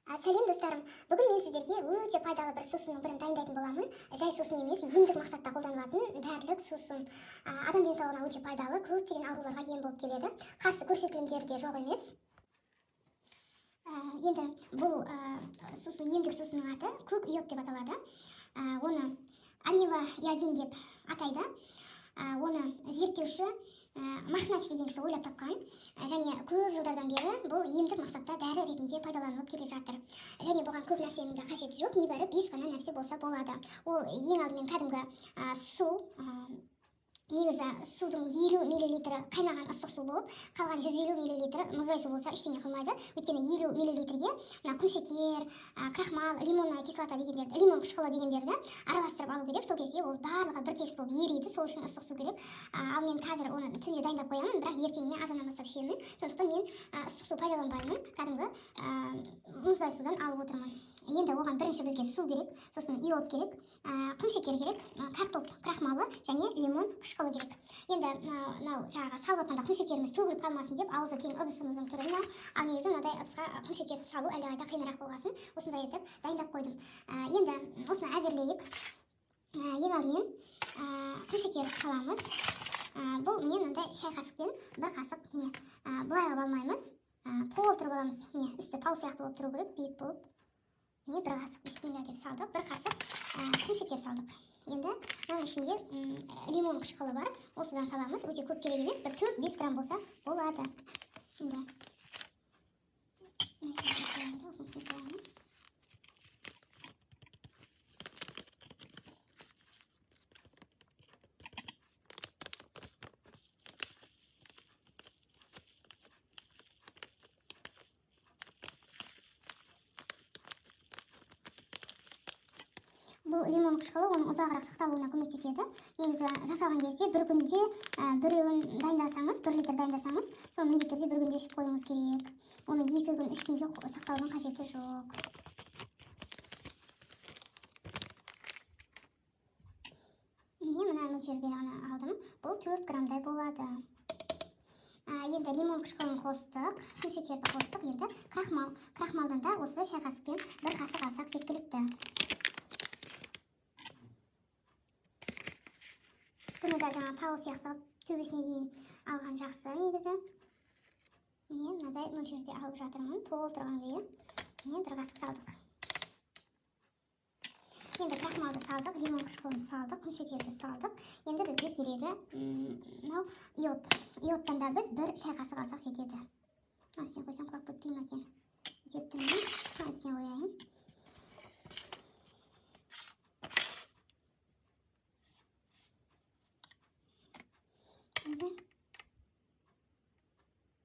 Сәлем достарым, бүгін мен сіздерге өте пайдалы бір сусынның бірін дайындайтын боламын. Жай сусын емес, емдік мақсатта қолданылатын дәрілік сусын. Адам денсаулығына өте пайдалы, көптеген ауруларға ем болып келеді. Қарсы көрсетілімдері де жоқ емес. Енді бұл емдік сусынның аты көк йод деп аталады. Оны амилоиодин деп атайды. Оны зерттеуші Махнач деген кісі ойлап тапқан, және көп жылдардан бері бұл емдік мақсатта дәрі ретінде пайдаланылып келе жатыр. Және бұған көп нәрсенің де қажеті жоқ, небәрі 5 қана нәрсе болса болады. Ол ең алдымен кәдімгі су, негізі судың 50 мл қайнаған ыстық су болып, қалған 150 мл мұздай су болса ештеңе қылмайды. Өйткені 50 мл-ге құмшекер, крахмал, лимонная кислота дегендерді, лимон қышқылы дегендерді араластырып алу керек. Сол кезде ол барлығы бір тегіс болып ериді, сол үшін ыстық су керек. Ал мен қазір оны түнде дайындап қоямын, бірақ ертеңіне азаннан бастап ішемін. Сондықтан мен ыстық су пайдаланбаймын, кәдімгі мұздай судан алып отырмын. Енді оған бірінші бізге су керек, сосын иод керек, құмшекер керек, картоп крахмалы және лимон қышқылы керек. Енді мынау жаңағы салып жатқанда құмшекеріміз төгіліп қалмасын деп аузы кең ыдысымыздың түрі мынау. Ал негізі мынадай ыдысқа құмшекерді салу әлдеқайда қиынырақ болғасын, осындай етіп дайындап қойдым. Енді осыны әзірлейік. Ең алдымен құмшекер саламыз. Бұл мынандай шай қасықпен бір қасық, былай алып алмаймыз, толтырып аламыз. Үсті тау сияқты болып тұру керек, биік болып. Бір қасық бисмилля деп салдық, бір қасық құмшекер салдық. Енді мынаның ішінде лимон қышқылы бар, осыдан саламыз. Өте көп керек емес, бір 4-5 грамм болса болады. Бұл лимон қышқылы оның ұзағырақ сақталуына көмектеседі. Негізі жасалған кезде бір күнде біреуін дайындасаңыз, 1 литр дайындасаңыз, соны міндетті түрде бір күнде ішіп қоюыңыз керек. Оны 2 күн, 3 күнге сақтаудың қажеті жоқ. Мына мөлшерде ғана алдым. Бұл 4 граммдай болады. Енді лимон қышқылын қостық, құмшекерді қостық. Енді крахмалдан да осы шай қасықпен бір қасық алсақ жеткілікті. Бұны да жаңа тау сияқты төбесіне дейін алған жақсы негізі. Мынадай мөлшерде алып жатырмын, толтырған күйі. Бір қасық салдық. Енді крахмалды салдық, лимон қышқылын салдық, құмшекерді салдық. Енді бізге керегі мынау иод. Иодтан да біз бір шай қасық алсақ жетеді. Үстіне қойсам құлап кетпей ме екен деп тұрмын. Үстіне қояйын.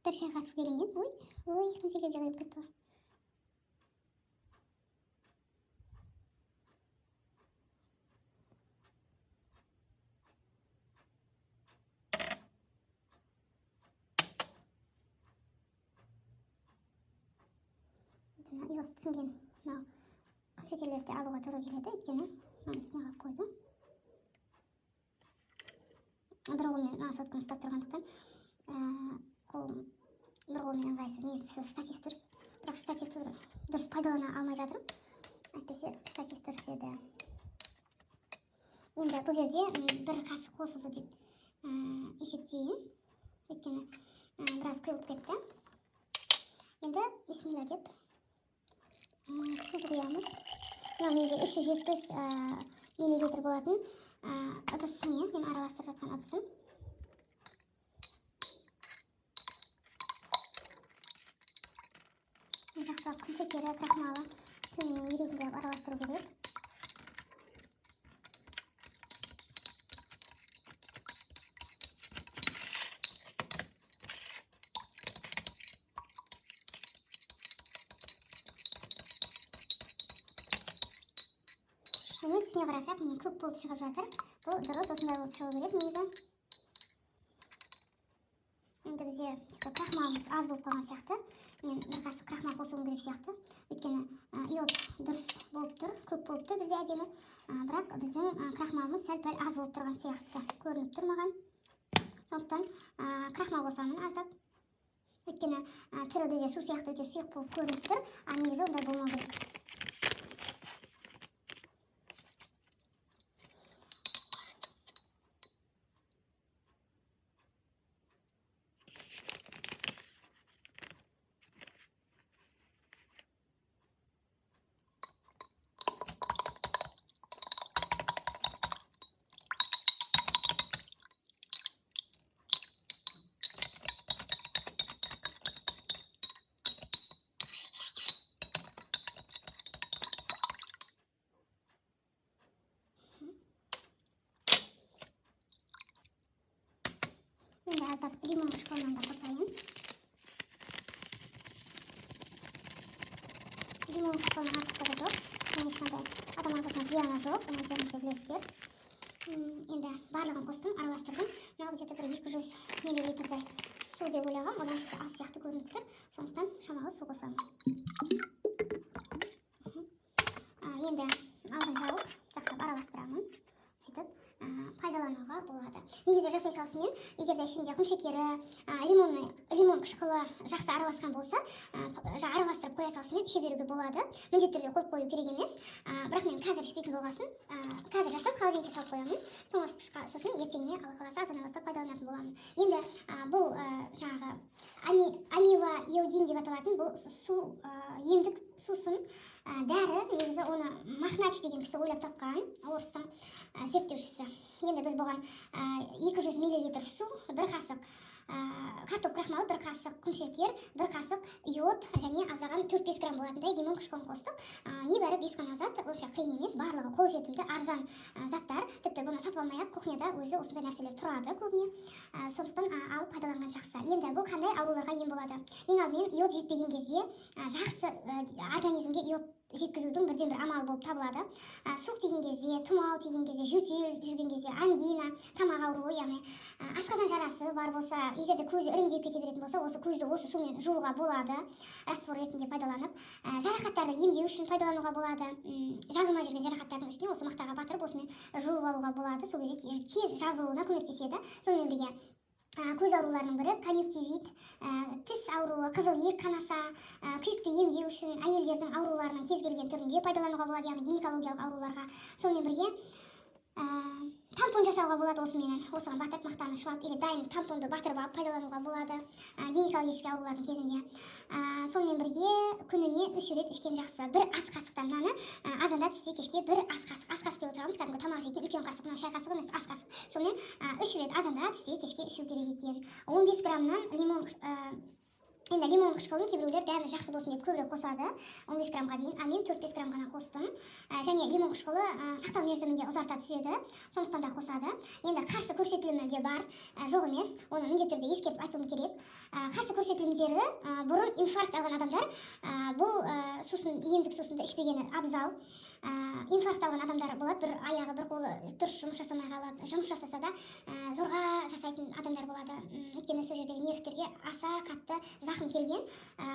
Бір шай қасық делінген. Құмшекер жағайып кетті. Иод түсінген құмшекерлерді алуға тура келеді, өйткені үстіне қалып қойдым. Бір қолмен сотканы ұстап тұрғандықтан бір қолмен ыңғайсыз. Негізі штатив дұрыс, бірақ штативті дұрыс пайдалана алмай жатырмын. Әйтпесе штатив дұрыс еді. Енді бұл жерде бір қасық қосылды деп есептейін, өйткені біраз құйылып кетті. Енді бисмилля деп суды құямыз. Мынау менде 370 мл болатын ыдысым, мен араластырып жатқан ыдысым. Жақсылап құмшекері, крахмалы түнімен еретіндей араластыру керек. Түсіне қарасақ, көк болып шығып жатыр. Бұл дұрыс, осындай болып шығу керек негізі. Енді бізде крахмалымыз аз болып қалған сияқты. Мен бір қасық крахмал қосуым керек сияқты. Өйткені иод дұрыс болып тұр, көк болып тұр бізде әдемі. Бірақ біздің крахмалымыз сәл-пәл аз болып тұрған сияқты көрініп тұр маған. Сондықтан крахмал қосамын аздап. өйткені түрі бізде су сияқты өте сұйық болып көрініп тұр, негізі ондай болмау керек. Енді аздап лимон қышқылынан да қосайын. Лимон қышқылының артықтығы жоқ, ешқандай адам ағзасына зияны жоқ, оны өздеріңіз де білесіздер. Енді барлығын қостым, араластырдым. Мынау где-то бір 200 мл су деп ойлағам, одан жеке аз сияқты көрініп тұр, сондықтан шамалы су қосамын. Енді аузын жауып, жақсылап араластырамын. Сөйтіп пайдалануға болады. Негізі жасай салысымен, егер де ішінде құмшекері, лимон қышқылы жақсы араласқан болса, араластырып қоя салысымен іше беруге болады. Міндетті түрде қойып қою керек емес. Бірақ мен қазір ішпейтін болғасын, қазір жасап холодильникке салып қоямын. Тоңазытқышқа, сосын ертеңіне Алла қаласа азан бастап пайдаланатын боламын. Енді бұл жаңағы амилоиодин деп аталатын бұл емдік сусын дәрі, негізі оны Махнач деген кісі ойлап тапқан, орыстың зерттеушісі. Енді біз бұған 200 мл су, бір қасық картоп крахмалы, бір қасық құмшекер, бір қасық йод және аздаған 4-5 грамм болатындай лимон қышқылын қостық. Небәрі 5 қана зат, онша қиын емес, барлығы қолжетімді, арзан заттар. Тіпті бұны сатып алмай-ақ кухняда өзі осындай нәрселер тұрады көбіне. Сондықтан алып пайдаланған жақсы. Енді бұл қандай ауруларға ем болады? Ең алдымен йод жетпеген кезде жақсы организмге йод жеткізудің бірден бір амалы болып табылады. Суық тиген кезде, тұмау тиген кезде, жөтел жүрген кезде, ангина, тамақ ауруы, яғни асқазан жарасы бар болса, егер де көзі іріңдеп кете беретін болса, осы көзді осы сумен жууға болады, раствор ретінде пайдаланып. Жарақаттарды емдеу үшін пайдалануға болады. Жазылмай жүрген жарақаттардың үстіне осы мақтаға батырып, осымен жуып алуға болады. Сол кезде тез жазылуына көмектеседі. Сонымен бірге көз ауруларының бірі конъюнктивит, тіс ауруы, қызыл ек қанаса, күйікті емдеу үшін әйелдердің ауруларының кез келген түрінде пайдалануға болады, яғни гинекологиялық ауруларға. Сонымен бірге тампон жасауға болады осыменен. Осыған батырып мақтаны шылап, или дайын тампонды батырып алып пайдалануға болады гинекологический аурулардың кезінде. Сонымен бірге күніне 3 рет ішкен жақсы. Бір ас қасықтан наны азанда түсте кешке бір ас қасық. Ас қасық деп отырамыз, кәдімгі тамақ жейтін үлкен қасық, шай қасығы емес, ас қасық. Сонымен 3 рет азанда түсте кешке ішу керек екен. 15 граммнан енді лимон қышқылын кейбіреулер дәмі жақсы болсын деп көбірек қосады, 15 граммға дейін, мен 4-5 грамм ғана қостым. Және лимон қышқылы сақтау мерзімінде ұзарта түседі, сондықтан да қосады. Енді қарсы көрсетілімі де бар, жоқ емес, оны міндетті түрде ескертіп айтуым керек. Қарсы көрсетілімдері бұрын инфаркт алған адамдар бұл емдік сусынды ішпегені абзал. Инфаркт алған адамдар болады, бір аяғы, бір қолы дұрыс жұмыс жасамай қалып, жұмыс жасаса да зорға жасайтын адамдар болады. Өйткені сол жердегі нервтерге аса қатты зақым келген,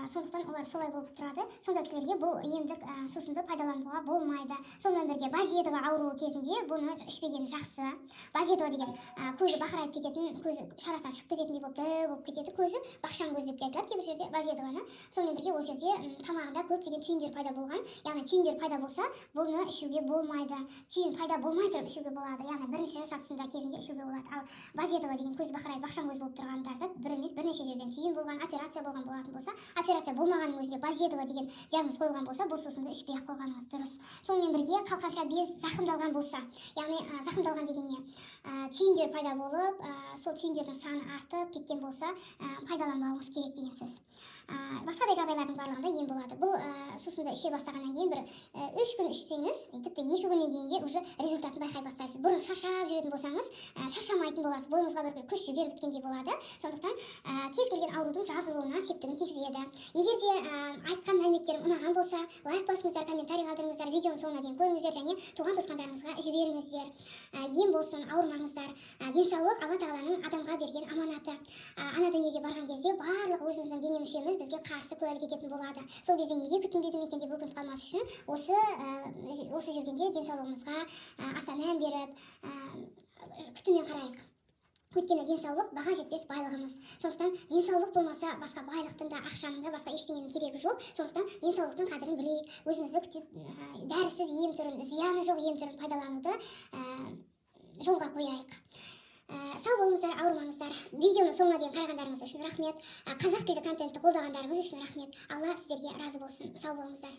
сондықтан олар солай болып тұрады. Сондай кісілерге бұл емдік сусынды пайдалануға болмайды. Сонымен бірге Базедова ауруы кезінде бұны ішпеген жақсы. Базедова деген көзі бақырайып кететін, көзі шарасынан шығып кететіндей болып кетеді, көзі бақшаң көз деп те айтылады кейбір жерде Базедованы. Сонымен бірге ол жерде тамағында көптеген түйіндер пайда болған, яғни түйіндер пайда болса, бұны ішуге болмайды. Түйін пайда болмай тұрып ішуге болады, яғни бірінші сатысында кезінде ішуге болады. Ал Базедова деген көзі бақырайып бақшаң көз болып тұрғандарды бір емес бірнеше жерден түйін болған, операция болған болатын болса, операция болмағанның өзінде Базедова деген диагноз қойылған болса, бұл сусынды ішпей-ақ қойғаныңыз дұрыс. Сонымен бірге қалқанша без зақымдалған болса, яғни зақымдалған дегенне түйіндер пайда болып, сол түйіндердің саны артып кеткен болса, пайдаланбауыңыз керек деген сөз. Басқадай жағдайлардың барлығында ем болады. Бұл сусынды іше бастағаннан кейін бір 3 күн ішсеңіз, тіпті 2 күннен кейінге уже результатын байқай бастайсыз. Бұрын шаршап жүретін болсаңыз, шаршамайтын боласыз, бойыңызға бір күш жігер біткендей болады. Сондықтан кез келген аурудың жазылуына септігін тигізеді. Егер де айтқан мәліметтерім ұнаған болса, лайк басыңыздар, комментарий қалдырыңыздар, видеоның соңына дейін көріңіздер және туған туысқандарыңызға жіберіңіздер. Ем болсын, ауырмаңыздар. Денсаулық Алла Тағаланың адамға берген аманаты. Ана дүниеге барған кезде барлық өзіміздің дене мүшеміз бізге қарсы куәлік ететін болады. Сол кезде неге күтінбедім екен деп өкініп қалмас үшін осы жүргенде денсаулығымызға аса мән беріп күтіммен қарайық. өйткені денсаулық баға жетпес байлығымыз. Сондықтан денсаулық болмаса, басқа байлықтың да, ақшаның да, басқа ештеңенің керегі жоқ. Сондықтан денсаулықтың қадірін білейік, өзімізді дәрісіз ем түрін, зияны жоқ ем түрін пайдалануды жолға қояйық. Сау болыңыздар, ауырмаңыздар. Видеоны соңына дейін қарағандарыңыз үшін рахмет. Қазақ тілді контентті қолдағандарыңыз үшін рахмет. Алла сіздерге разы болсын. Сау болыңыздар.